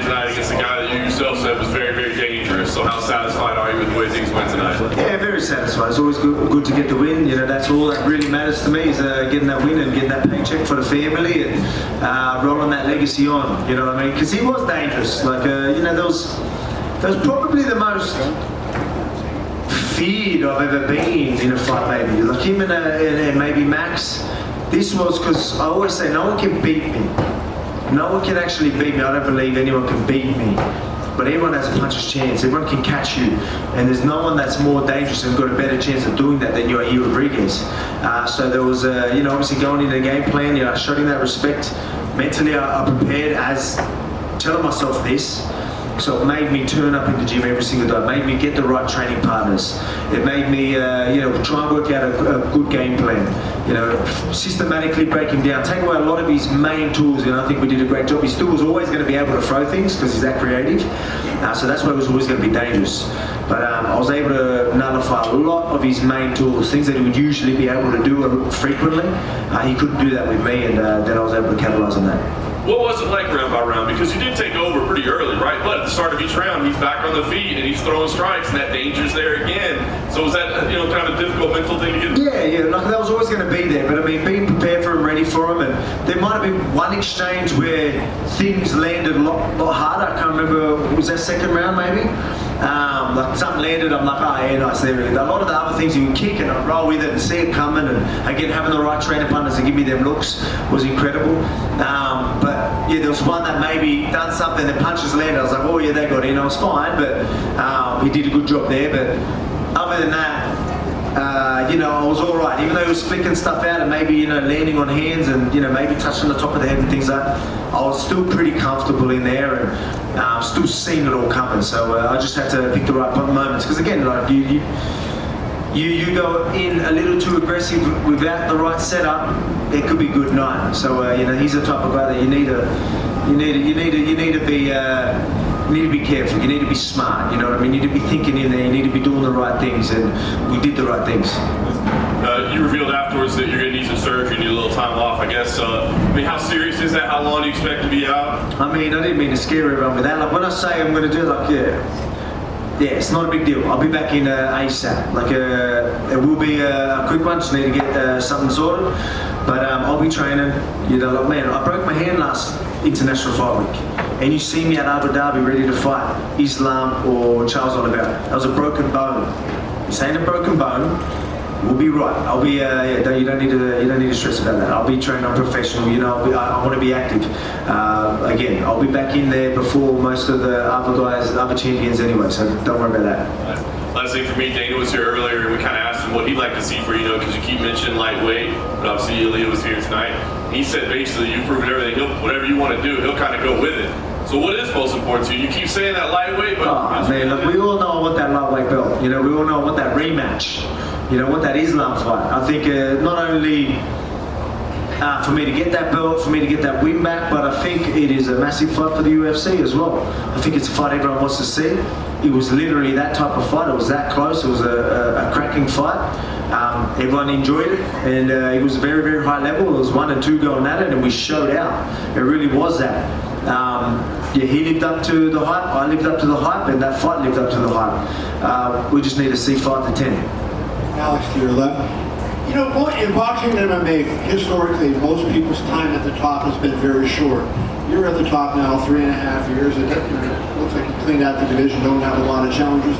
tonight against a guy that you yourself said was very, very dangerous. So how satisfied are you with the way things went tonight? Yeah, very satisfied. It's always good to get the win. You know, that's all that really matters to me is getting that win and getting that paycheck for the family and rolling that legacy on. You know what I mean? Because he was dangerous. Like, you know, that was probably the most feared I've ever been in a fight, maybe. Like him and maybe Max. This was because I always say no one can beat me. No one can actually beat me. I don't believe anyone can beat me. But everyone has a puncher's chance. Everyone can catch you. And there's no one that's more dangerous and got a better chance of doing that than Yair Rodriguez. So there was, you know, obviously going into the game plan, you know, showing that respect. Mentally, I prepared as telling myself this. So it made me turn up in the gym every single day. It made me get the right training partners. It made me, you know, try and work out a good game plan. You know, systematically break him down, take away a lot of his main tools. You know, I think we did a great job. He still was always going to be able to throw things because he's that creative. So that's why it was always going to be dangerous. But I was able to nullify a lot of his main tools, things that he would usually be able to do frequently. He couldn't do that with me, and then I was able to capitalize on that. What was it like round by round? Because you did take over pretty early, right? But at the start of each round, he's back on the feet and he's throwing strikes, and that danger's there again. So was that, you know, kind of a difficult mental thing to get? Yeah, like that was always going to be there. But I mean, being prepared for him, ready for him, and there might have been one exchange where things landed a lot harder. I can't remember. Was that second round maybe? Like something landed, I'm like, oh yeah, nice, there we go. A lot of the other things you can kick and roll with it and see it coming, and again having the right trainer partners to give me them looks was incredible. But yeah, there was one that maybe done something, the punches landed, I was like, oh yeah, they got in, I was fine, but he did a good job there. But other than that, you know, I was all right. Even though he was flicking stuff out and maybe, you know, landing on hands and, you know, maybe touching the top of the head and things like that, I was still pretty comfortable in there and still seeing it all coming. So I just had to pick the right moments. Because again, like you go in a little too aggressive without the right setup, it could be good night. So you know, he's the type of guy that you need to be careful. You need to be smart. You know what I mean? You need to be thinking in there. You need to be doing the right things, and we did the right things. You revealed afterwards that you're going to need some surgery, need a little time off, I guess. I mean, how serious is that? How long do you expect to be out? I mean, I didn't mean to scare everyone with that. Like when I say I'm going to do it, like yeah, it's not a big deal. I'll be back in ASAP. Like it will be a quick one. Just need to get something sorted. But I'll be training. You know, like man, I broke my hand last International Fight Week, and you see me at Abu Dhabi ready to fight Islam or Charles Oliveira. That was a broken bone. This ain't a broken bone. We'll be right. I'll be. Yeah, you don't need to stress about that. I'll be trained. I'm professional. You know, I want to be active. Again, I'll be back in there before most of the other guys, other champions anyway. So don't worry about that. Last thing for me, Dana was here earlier, and we kind of asked him what he'd like to see for you know, because you keep mentioning lightweight, but obviously Ilya was here tonight. He said basically you've proven everything. Whatever you want to do, he'll kind of go with it. So what is most important to you? You keep saying that lightweight, but man, look, we all know I want that lightweight belt. You know, we all know I want that rematch. You know, what that Islam fight. I think not only for me to get that belt, for me to get that win back, but I think it is a massive fight for the UFC as well. I think it's a fight everyone wants to see. It was literally that type of fight. It was that close. It was a cracking fight. Everyone enjoyed it, and it was very, very high level. It was 1 and 2 going at it, and we showed out. It really was that. Yeah, he lived up to the hype. I lived up to the hype, and that fight lived up to the hype. We just need to see 5 to 10. Alex, to your left. You know, in boxing and MMA, historically, most people's time at the top has been very short. You're at the top now 3.5 years. It looks like you cleaned out the division, don't have a lot of challenges.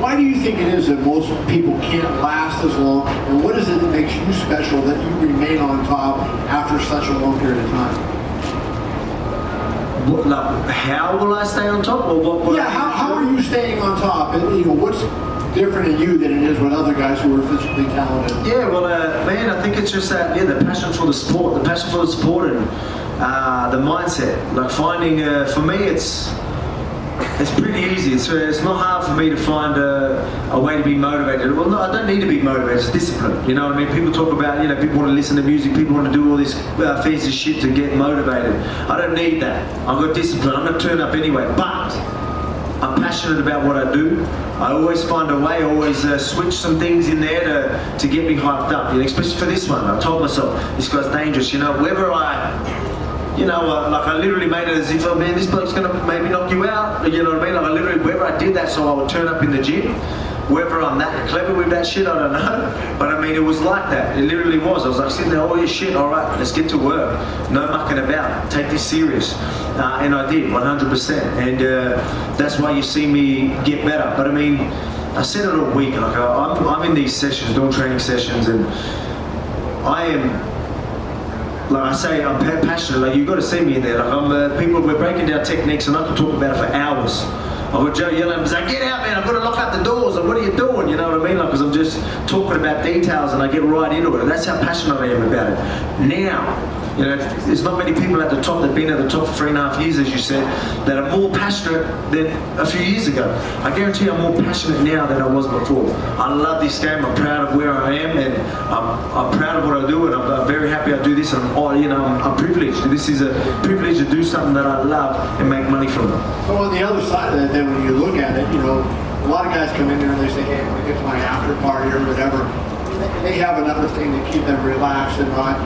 Why do you think it is that most people can't last as long? And what is it that makes you special that you remain on top after such a long period of time? How will I stay on top? Or what yeah, how are you staying on top? And, you know, what's different in you than it is with other guys who are physically talented? Yeah, well, man, I think it's just that, the passion for the sport, and the mindset. Like finding, for me, it's pretty easy. It's not hard for me to find a way to be motivated. Well, no, I don't need to be motivated. It's discipline. You know what I mean? People talk about, people want to listen to music. People want to do all this fancy shit to get motivated. I don't need that. I've got discipline. I'm going to turn up anyway. But I'm passionate about what I do. I always find a way, always switch some things in there to get me hyped up. Especially for this one. I told myself, this guy's dangerous. Whether like I literally made it as if, oh man, this bloke's going to maybe knock you you know what I mean? Like I literally, whether I did that so I would turn up in the gym, whether I'm that clever with that shit, I don't know. But I mean, it was like that. It literally was. I was like sitting there, oh yeah, shit, all right, let's get to work. No mucking about. Take this serious. And I did, 100%. And that's why you see me get better. But I mean, I said it all week. Like I'm in these sessions, doing training sessions, and I am, like I say, I'm passionate. Like you've got to see me in there. Like I'm, people, we're breaking down techniques, and I can talk about it for hours. I've got Joe yelling, he's like, get out, man, I've got to lock up the doors, like, what are you doing, you know what I mean? Like, because I'm just talking about details and I get right into it, and that's how passionate I am about it. Now, you know, there's not many people at the top that have been at the top for 3.5 years, as you said, that are more passionate than a few years ago. I guarantee I'm more passionate now than I was before. I love this game, I'm proud of where I am, and I'm proud of what I do, and I'm very happy I do this, and I'm privileged. This is a privilege to do something that I love and make money from it. So on the other side of that, then when you look at it, you know, a lot of guys come in there and they say, hey, when I get to my after party or whatever, they have another thing to keep them relaxed and not,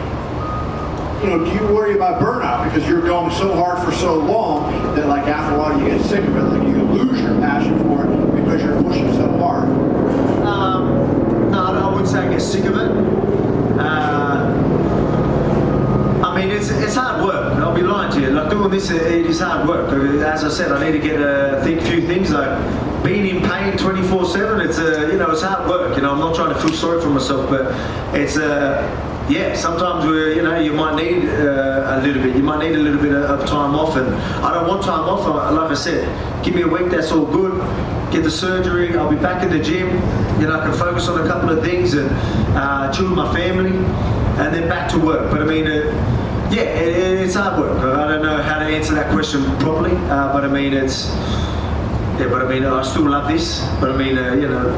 you know, do you worry about burnout because you're going so hard for so long that like after a while you get sick of it, like you lose your passion for it because you're pushing so hard? No, I wouldn't say I get sick of it. I mean, it's hard work. I'll be lying to you. Like doing this, it is hard work. As I said, I need to get think a few things like being in pain 24/7. It's you know, it's hard work. You know, I'm not trying to feel sorry for myself, but it's yeah. Sometimes you know, you might need a little bit. You might need a little bit of time off, and I don't want time off. Like I said, give me a week. That's all good. Get the surgery. I'll be back in the gym. You know, I can focus on a couple of things and chill with my family, and then back to work. But I mean. Yeah, it's hard work. I don't know how to answer that question properly, but I mean but I mean I still love this. But I mean, you know,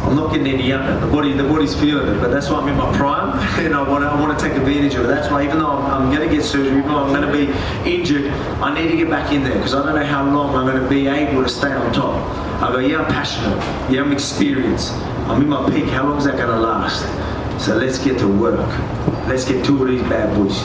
I'm not getting any younger. The body's feeling it. But that's why I'm in my prime, and I want to take advantage of it. That's why even though I'm going to get surgery, even though I'm going to be injured, I need to get back in there because I don't know how long I'm going to be able to stay on top. I go, yeah, I'm passionate. Yeah, I'm experienced. I'm in my peak. How long is that going to last? So let's get to work. Let's get two of these bad boys.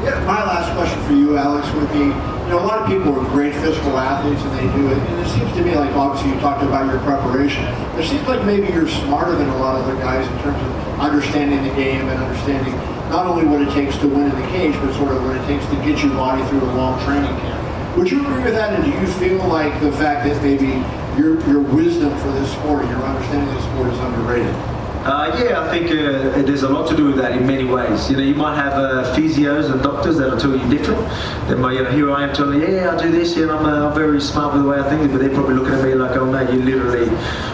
Yeah, my last question for you, Alex, would be, you know, a lot of people are great physical athletes and they do it. And it seems to me like, obviously, you talked about your preparation. It seems like maybe you're smarter than a lot of the guys in terms of understanding the game and understanding not only what it takes to win in the cage, but sort of what it takes to get your body through a long training camp. Would you agree with that? And do you feel like the fact that maybe your wisdom for this sport and your understanding of the sport is underrated? Yeah, I think there's a lot to do with that in many ways. You know, you might have physios and doctors that'll tell you different. Then, you know, here I am telling you, yeah, I do this, and I'm very smart with the way I think, but they're probably looking at me like, oh no, you literally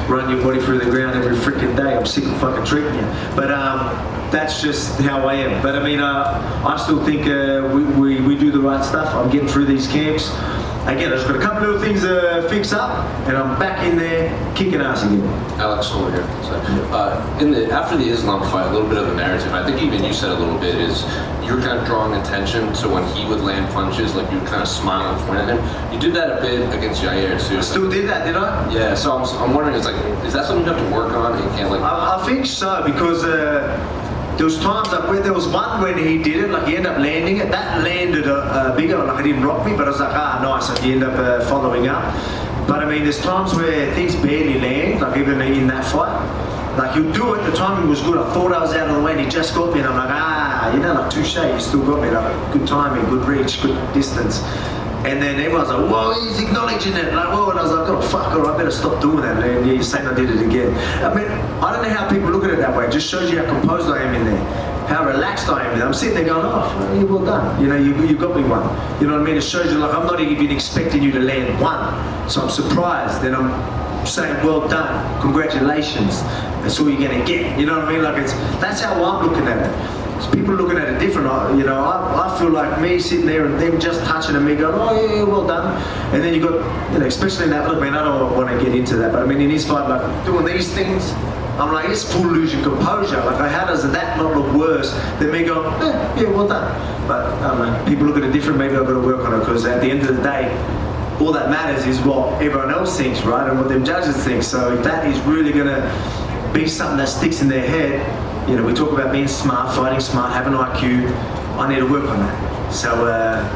run your body through the ground every freaking day. I'm sick of fucking treating you. But that's just how I am. But I mean, I still think we do the right stuff. I'm getting through these camps. Again, I just got a couple little things to fix up, and I'm back in there kicking ass again. Alex, over here. After the Islam fight, a little bit of the narrative, I think even you said a little bit, is you're kind of drawing attention to when he would land punches, like you would kind of smile and point at him. You did that a bit against Yair too. I still did that, did I? Yeah. So I'm wondering, is that something you have to work on? And you can't I think so because. There was times like where there was one when he did it, like he ended up landing it. That landed bigger, like it didn't rock me, but I was like, nice, and he ended up following up. But I mean, there's times where things barely land, like even in that fight. Like he'll do it, the timing was good. I thought I was out of the way and he just got me and I'm like, you know, like touche, you still got me. Like good timing, good reach, good distance. And then everyone's like, whoa, he's acknowledging it. Like, whoa, and I was like, oh, fuck, all right, I better stop doing that. And you're saying I did it again. I mean, I don't know how people look at it that way. It just shows you how composed I am in there, how relaxed I am in there. I'm sitting there going, oh, you're well done. You know, you got me one. You know what I mean? It shows you, like, I'm not even expecting you to land one. So I'm surprised. Then I'm saying, well done, congratulations. That's all you're going to get. You know what I mean? Like, that's how I'm looking at it. So people are looking at it different. You know, I feel like me sitting there and them just touching and me going, oh yeah, well done. And then you got, you know, especially in that, look, man, I don't want to get into that, but I mean, in his fight, like doing these things, I'm like, it's full losing composure. Like, how does that not look worse than me going, yeah, well done. But I don't know, people look at it different. Maybe I've got to work on it because at the end of the day, all that matters is what everyone else thinks, right? And what them judges think. So if that is really going to be something that sticks in their head, you know, we talk about being smart, fighting smart, having IQ. I need to work on that. So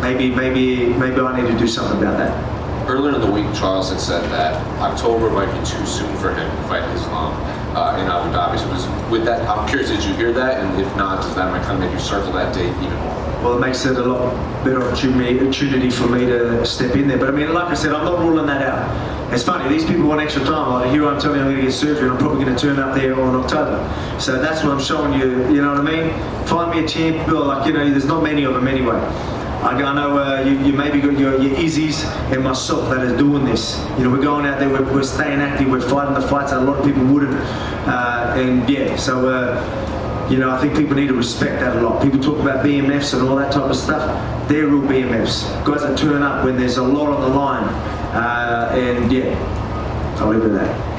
maybe I need to do something about that. earlier in the week, Charles had said that October might be too soon for him to fight Islam in Abu Dhabi. So with that, I'm curious, did you hear that? And if not, does that kind of make you circle that date even more? Well, it makes it a lot better opportunity for me to step in there. But I mean, like I said, I'm not ruling that out. It's funny, these people want extra time. Like, here I'm telling you I'm going to get surgery and I'm probably going to turn up there on October. So that's what I'm showing you, you know what I mean? Find me a champ, like, you know, there's not many of them anyway. I know you maybe got your Izzies and myself that are doing this. You know, we're going out there, we're staying active, we're fighting the fights that a lot of people wouldn't. And yeah, so, you know, I think people need to respect that a lot. People talk about BMFs and all that type of stuff. They're real BMFs. Guys that turn up when there's a lot on the line. And yeah, I'll leave it at that.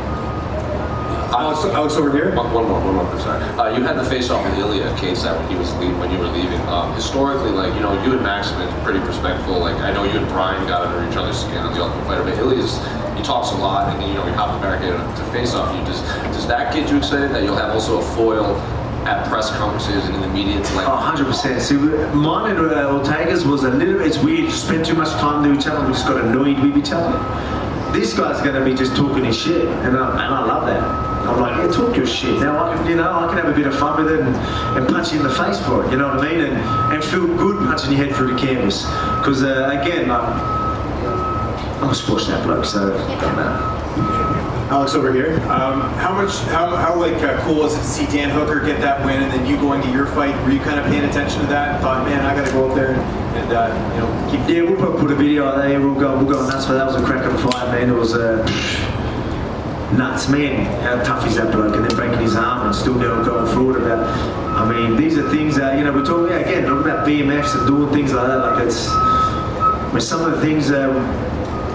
Alex over here. One more, sorry. You had the face-off with Ilya case that when you were leaving. Historically, like, you know, you and Max have been pretty respectful. Like, I know you and Brian got under each other's skin on the Ultimate Fighter, but he talks a lot, and you know, he hopped the barricade to face off you. Does that get you excited that you'll have also a foil at press conferences and in the media to like? 100%. See, mine and Ortega's was a little. It's weird. You spend too much time with each other. We just got annoyed with each other. This guy's going to be just talking his shit, and I love that. I'm like, yeah, talk your shit. Now I can have a bit of fun with it and punch you in the face for it. You know what I mean? And feel good punching your head through the canvas. Because again, like, I'm a sports that bloke, so it doesn't matter. Alex over here. How cool was it to see Dan Hooker get that win, and then you going to your fight? Were you kind of paying attention to that and thought, man, I got to go up there and you know, keep? Yeah, we'll probably put a video out there. We'll go nuts for that. Was a cracking fight, man. It was nuts, man. How tough is that bloke? And then breaking his arm and still going forward about. I mean, these are things that, you know, we're talking about BMFs and doing things like that. Like, it's, I mean, some of the things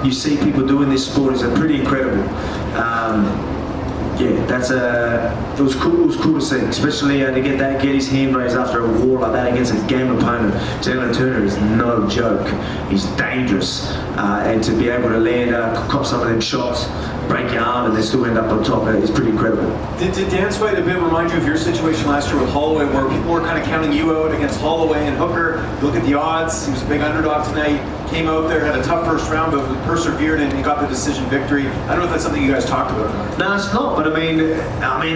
you see people do in this sport is pretty incredible. Yeah, it was cool. It was cool to see, especially to get his hand raised after a war like that against a game opponent. Jalen Turner is no joke. He's dangerous, and to be able to land, cop some of them shots, break your arm, and then still end up on top, it's pretty incredible. Did Dan's fight a bit remind you of your situation last year with Holloway, where people were kind of counting you out against Holloway and Hooker? You look at the odds. He was a big underdog tonight. Came out there, had a tough first round, but persevered and got the decision victory. I don't know if that's something you guys talked about. No, it's not. But I mean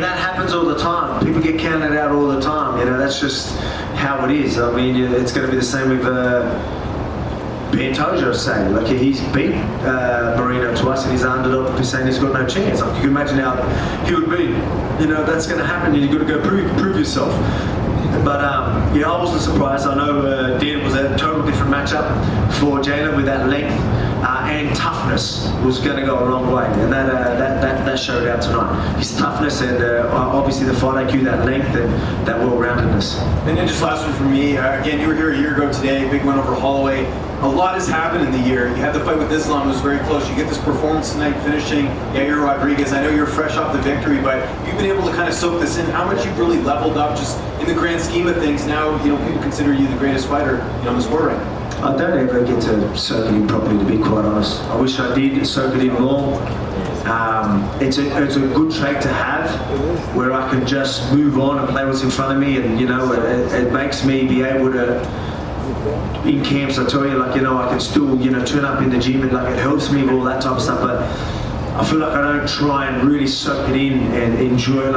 that happens all the time. People get counted out all the time. You know, that's just how it is. I mean, it's going to be the same with Pantoja, say. Like, he's beat Marino twice, and he's underdog, saying he's got no chance. Like, you can imagine how he would be. You know, that's going to happen. You've got to go prove yourself. But yeah, I wasn't surprised. I know Dan was a total different matchup for Jalen with that length and toughness was going to go a long way, and that showed out tonight. His toughness and obviously the fight IQ, that length and that well-roundedness. And then just last one from me. Again, you were here a year ago today. Big win over Holloway. A lot has happened in the year. You had the fight with Islam, it was very close. You get this performance tonight, finishing Yair Rodriguez. I know you're fresh off the victory, but you've been able to kind of soak this in. How much you've really leveled up, just in the grand scheme of things. Now, you know, people consider you the greatest fighter, you know, in the sport right now. I don't ever get to soak it in properly, to be quite honest. I wish I did soak it in more. It's a good trait to have, where I can just move on and play what's in front of me, and you know, it makes me be able to. In camps, I tell you, like, you know, I can still, you know, turn up in the gym, and like, it helps me with all that type of stuff. But I feel like I don't try and really soak it in and enjoy it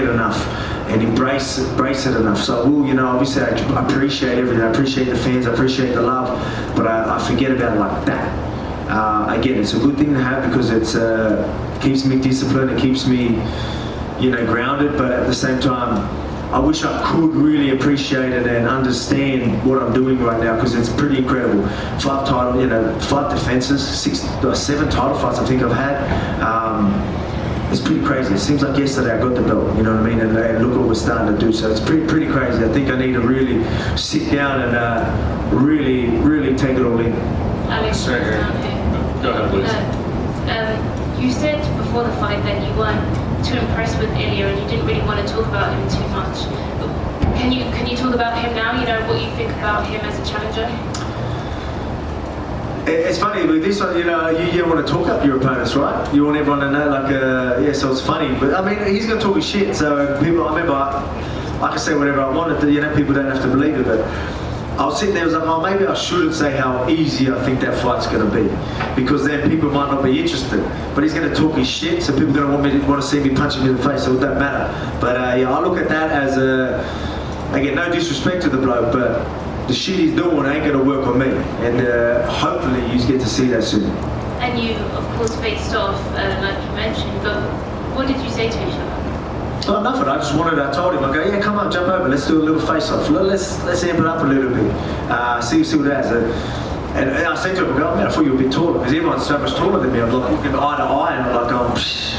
enough and embrace it enough. So I will, you know, obviously I appreciate everything. I appreciate the fans, I appreciate the love, but I forget about it like that. Again, it's a good thing to have because it keeps me disciplined, it keeps me, you know, grounded. But at the same time, I wish I could really appreciate it and understand what I'm doing right now, because it's pretty incredible. 5 defenses, 7 title fights I think I've had. It's pretty crazy. It seems like yesterday I got the belt, you know what I mean? And look what we're starting to do. So it's pretty crazy. I think I need to really sit down and really take it all in. Alex, Go ahead, please. You said before the fight that you weren't too impressed with Ilya and you didn't really want to talk about him too much. Can you talk about him now? You know, what you think about him as a challenger? It's funny with this one, you know, you don't want to talk up your opponents, right? You want everyone to know, like, yeah, so it's funny. But I mean, he's going to talk his shit, so people, I remember, I can say whatever I wanted to, you know, people don't have to believe it, but I was sitting there, I was like, oh, maybe I shouldn't say how easy I think that fight's going to be, because then people might not be interested. But he's going to talk his shit, so people are going to want to see me punch him in the face, so it doesn't matter. But yeah, I look at that as again, no disrespect to the bloke, but the shit he's doing ain't going to work on me. And hopefully you get to see that soon. And you, of course, faced off, like you mentioned, but what did you say to each other? Oh, nothing. I told him, I go, yeah, come on, jump over, let's do a little face-off. Let's amp it up a little bit. See what that is. And I said to him, I go, man, I thought you were a bit taller, because everyone's so much taller than me. I'm like looking eye to eye, and I'm like, oh, psh.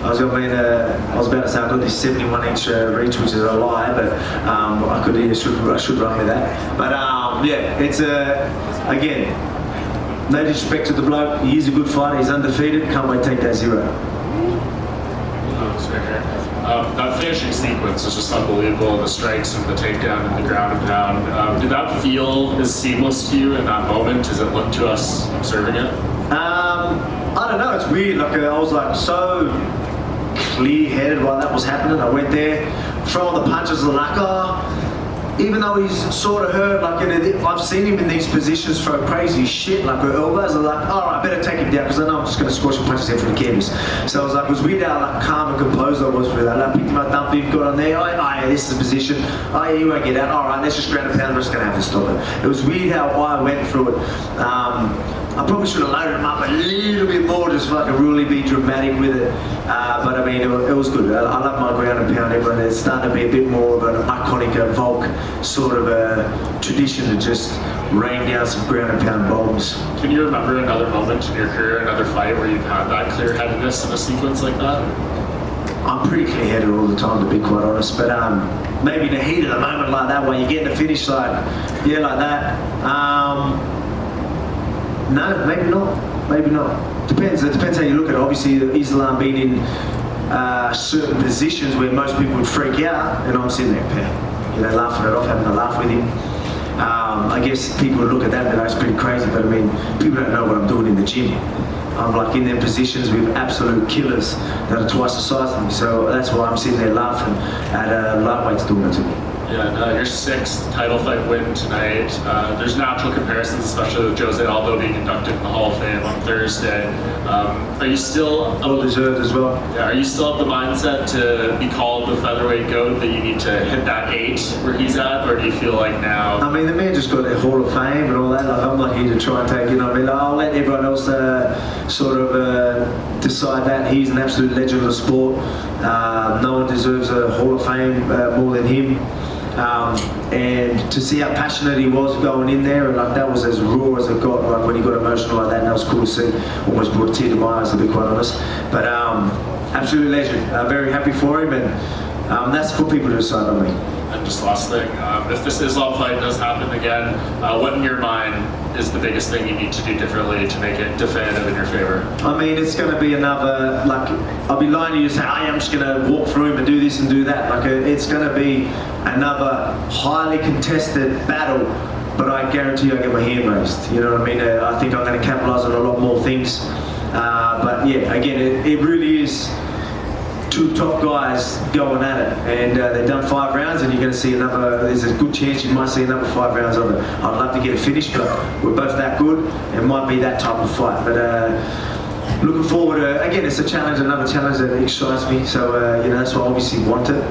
I was about to say I got this 71-inch reach, which is a lie, but I should run with that. But yeah, it's again, no disrespect to the bloke. He is a good fighter. He's undefeated. Can't wait to take that 0. That finishing sequence is just unbelievable. The strikes and the takedown and the ground and pound. Did that feel as seamless to you in that moment as it looked to us observing it? I don't know. It's weird. Like I was like so clear-headed while that was happening. I went there, throwing the punches, like even though he's sort of hurt, like I've seen him in these positions throw crazy shit, like with elbows. I'm like, all right, I better take him down because I know I'm just going to squash and punch his head for the canvas. So I was like, it was weird how like calm and composed I was with that. I picked him up, dumped him, got on there. Oh, this is the position. Oh, yeah, he won't get out. All right, let's just ground and pound. We're just going to have to stop it. It was weird how I went through it. I probably should have loaded him up a little bit more, just like to really be dramatic with it. But I mean, it was good. I love my ground and pound. Everyone, it's starting to be a bit more of an iconic Volk sort of a tradition to just rain down some ground and pound bombs. Can you remember another moment in your career, another fight where you've had that clear-headedness in a sequence like that? I'm pretty clear-headed all the time, to be quite honest. But maybe in the heat of the moment like that, where you get the finish like that. No, maybe not. Maybe not. Depends. It depends how you look at it. Obviously, Islam being in certain positions where most people would freak out, and I'm sitting there, laughing it off, having a laugh with him. I guess people would look at that and that's pretty crazy, but I mean, people don't know what I'm doing in the gym. I'm like in their positions with absolute killers that are twice the size of me, so that's why I'm sitting there laughing at lightweights doing it to me. Yeah, and your 6th title fight win tonight. There's natural comparisons, especially with Jose Aldo being inducted in the Hall of Fame on Thursday. Are you still well deserved as well? Yeah, are you still of the mindset to be called the featherweight GOAT, that you need to hit that 8 where he's at, or do you feel like now? I mean, the man just got the Hall of Fame and all that. Like, I'm not here to try and take it. I mean, I'll let everyone else sort of decide that. He's an absolute legend of the sport. No one deserves a Hall of Fame more than him. And to see how passionate he was going in there, and like that was as raw as it got, like when he got emotional like that, and that was cool to see. Almost brought a tear to my eyes, to be quite honest. But absolute legend. Very happy for him, and that's for people to decide on me. And just last thing, if this Islam fight does happen again, what in your mind is the biggest thing you need to do differently to make it definitive in your favor? I mean, it's going to be another, like, I'll be lying to you to say, I'm just going to walk through him and do this and do that. Like, it's going to be another highly contested battle, but I guarantee I get my hand raised. You know what I mean? I think I'm going to capitalize on a lot more things. But yeah, again, it really is two top guys going at it, and they've done 5 rounds, and you're going to see another. There's a good chance you might see another 5 rounds of it. I'd love to get it finished, but we're both that good. It might be that type of fight, but looking forward to, again, it's a challenge, another challenge that excites me. So that's why I obviously want it,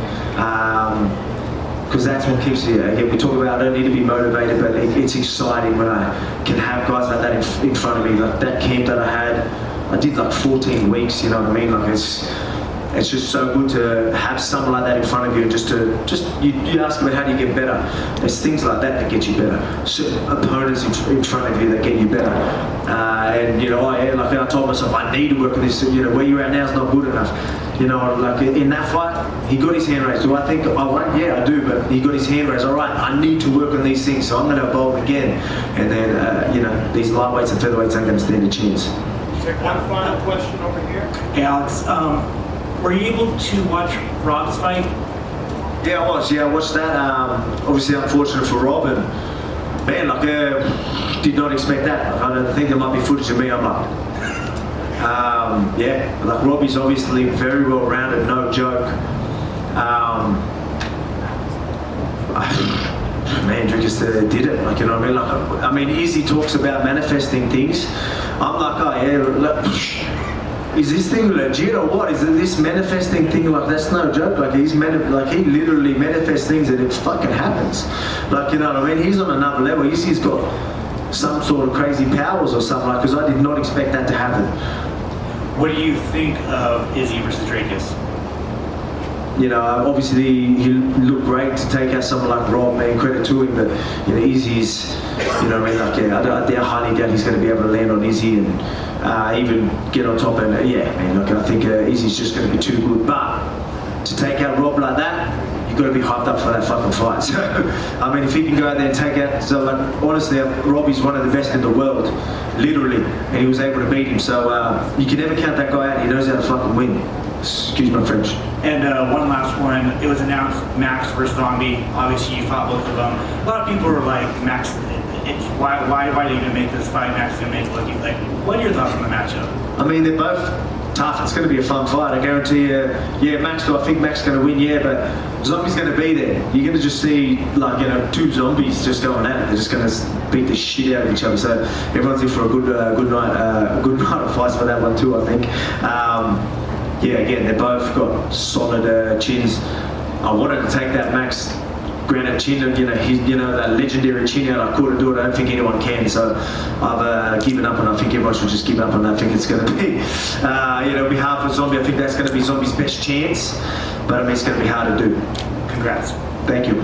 because that's what keeps you. Again, we talk about I don't need to be motivated, but it's exciting when I can have guys like that in front of me. Like that camp that I did like 14 weeks. You know what I mean? Like it's just so good to have someone like that in front of you, and you ask about how do you get better. There's things like that get you better. Certain opponents in front of you that get you better. And like I told myself, I need to work on this. Where you're at now is not good enough. Like in that fight, he got his hand raised. Do I think I won't? Yeah, I do. But he got his hand raised. All right, I need to work on these things. So I'm going to evolve again. And then these lightweights and featherweights aren't going to stand a chance. Take one final question over here. Hey Alex, were you able to watch Rob's fight? Yeah, I was. Yeah, I watched that. Obviously, unfortunate for Rob, and man, did not expect that. I don't think there might be footage of me. I'm like, like Robbie's obviously very well rounded, no joke. man, Rodriguez did it. Like, you know what I mean? Like, Izzy talks about manifesting things. I'm like, oh yeah, look, is this thing legit or what? Is it this manifesting thing? Like, that's no joke. Like, he literally manifests things and it fucking happens. Like, you know what I mean? He's on another level. Izzy's got some sort of crazy powers or something, like, because I did not expect that to happen. What do you think of Izzy versus Rodriguez? You know, obviously he looked great to take out someone like Rob, man, credit to him, but, you know, Izzy's, you know what I mean, like, yeah, I highly doubt he's going to be able to land on Izzy and even get on top, and yeah, man, look, I think Izzy's just going to be too good, but to take out Rob like that, you've got to be hyped up for that fucking fight. So, I mean, if he can go out there and take out, so like, honestly, Robbie's one of the best in the world, literally, and he was able to beat him, so you can never count that guy out, he knows how to fucking win. Excuse my French. And one last one. It was announced Max versus Zombie. Obviously, you fought both of them. A lot of people were like, Max, why are you gonna make this fight? Max is gonna make it look like. What are your thoughts on the matchup? I mean, they're both tough. It's going to be a fun fight. I guarantee you. Yeah, Max. I think Max is going to win. Yeah, but Zombie's going to be there. You're going to just see, like, you know, two zombies just going at it. They're just going to beat the shit out of each other. So everyone's in for a good night of fights for that one too, I think. Yeah, again, they both got solid chins. I wanted to take that Max granite chin, and that legendary chin out. I couldn't do it. I don't think anyone can. So I've given up, and I think everyone should just give up. And I think it's going to be, be hard for Zombie. I think that's going to be Zombie's best chance, but I mean, it's going to be hard to do. Congrats. Thank you.